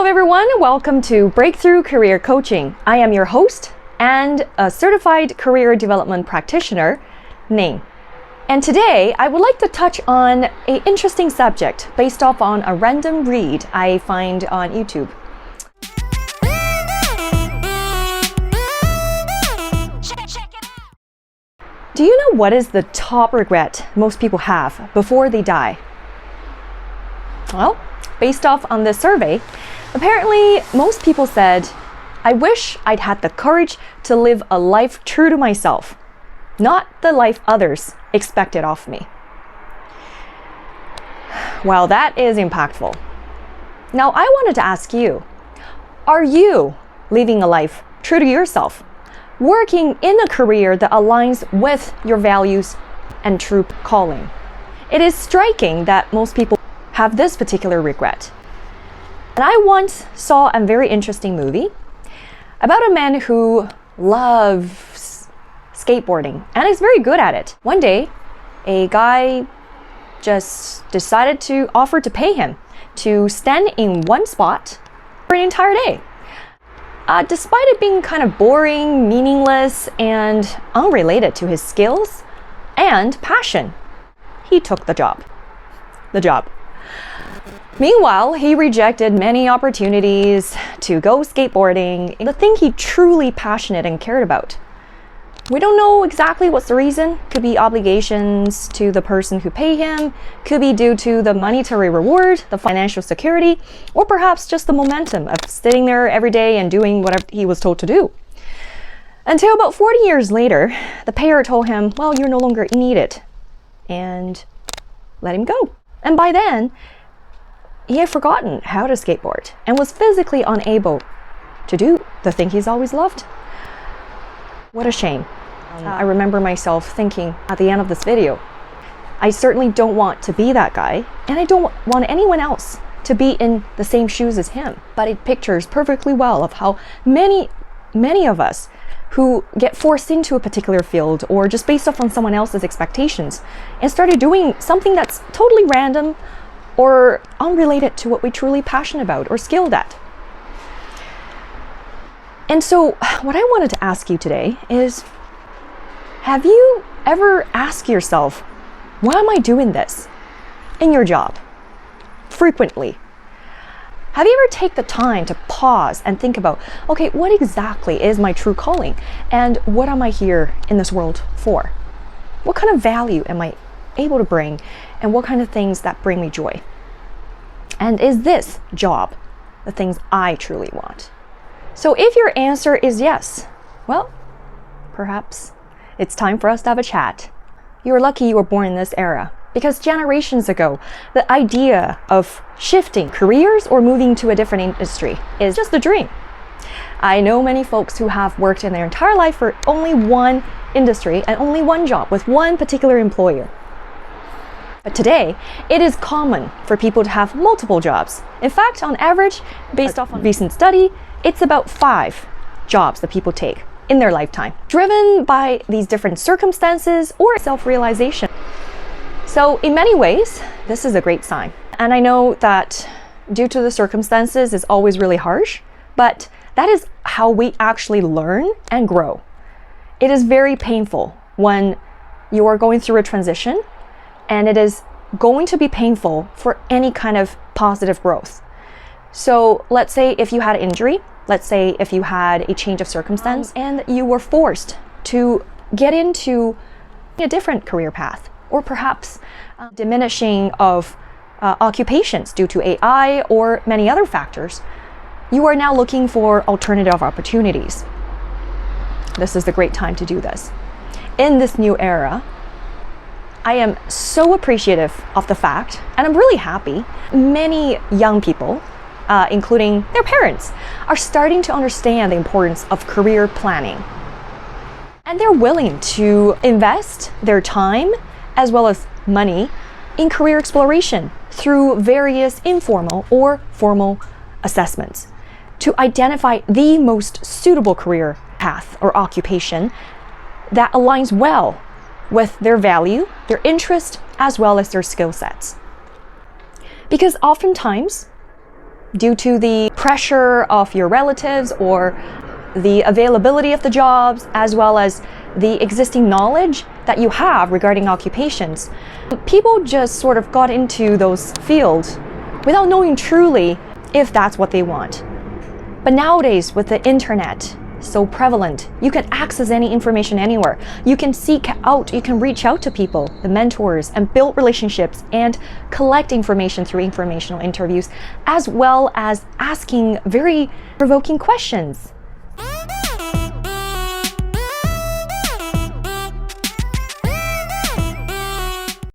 Hello everyone, welcome to Breakthrough Career Coaching. I am your host and a certified career development practitioner, Ning. And today I would like to touch on an interesting subject based off on a random read I find on YouTube. Do you know what is the top regret most people have before they die? Well, based off on this survey, apparently most people said, I wish I'd had the courage to live a life true to myself, not the life others expected of me. Well, that is impactful. Now, I wanted to ask you, are you living a life true to yourself, working in a career that aligns with your values and true calling? It is striking that most people have this particular regret. And I once saw a very interesting movie about a man who loves skateboarding and is very good at it. One day, a guy just decided to offer to pay him to stand in one spot for an entire day. Despite it being kind of boring, meaningless, and unrelated to his skills and passion, he took the job. Meanwhile, he rejected many opportunities to go skateboarding, the thing he truly passionate and cared about. We don't know exactly what's the reason. Could be obligations to the person who paid him, could be due to the monetary reward, the financial security, or perhaps just the momentum of sitting there every day and doing whatever he was told to do. Until about 40 years later, the payer told him, well, you're no longer needed, and let him go. And by then, he had forgotten how to skateboard and was physically unable to do the thing he's always loved. What a shame. I remember myself thinking at the end of this video, I certainly don't want to be that guy, and I don't want anyone else to be in the same shoes as him. But it pictures perfectly well of how many of us who get forced into a particular field or just based off on someone else's expectations and started doing something that's totally random or unrelated to what we truly passionate about or skilled at. And so what I wanted to ask you today is, have you ever asked yourself, why am I doing this in your job? Frequently. Have you ever taken the time to pause and think about, okay, what exactly is my true calling? And what am I here in this world for? What kind of value am I able to bring? And what kind of things that bring me joy? And is this job the things I truly want? So if your answer is yes, well, perhaps it's time for us to have a chat. You're lucky you were born in this era, because generations ago, the idea of shifting careers or moving to a different industry is just a dream. I know many folks who have worked in their entire life for only one industry and only one job with one particular employer. But today, it is common for people to have multiple jobs. In fact, on average, based off on a recent study, it's about 5 jobs that people take in their lifetime, driven by these different circumstances or self-realization. So in many ways, this is a great sign. And I know that due to the circumstances, it's always really harsh, but that is how we actually learn and grow. It is very painful when you are going through a transition, and it is going to be painful for any kind of positive growth. So let's say if you had an injury, let's say if you had a change of circumstance and you were forced to get into a different career path, or perhaps diminishing of occupations due to AI or many other factors, you are now looking for alternative opportunities. This is the great time to do this. In this new era, I am so appreciative of the fact, and I'm really happy, many young people, including their parents, are starting to understand the importance of career planning. And they're willing to invest their time as well as money in career exploration through various informal or formal assessments to identify the most suitable career path or occupation that aligns well with their value, their interest, as well as their skill sets. Because oftentimes, due to the pressure of your relatives or the availability of the jobs, as well as the existing knowledge that you have regarding occupations. People just sort of got into those fields without knowing truly if that's what they want. But nowadays, with the internet so prevalent, you can access any information anywhere. You can seek out, you can reach out to people, the mentors, and build relationships and collect information through informational interviews, as well as asking very provoking questions.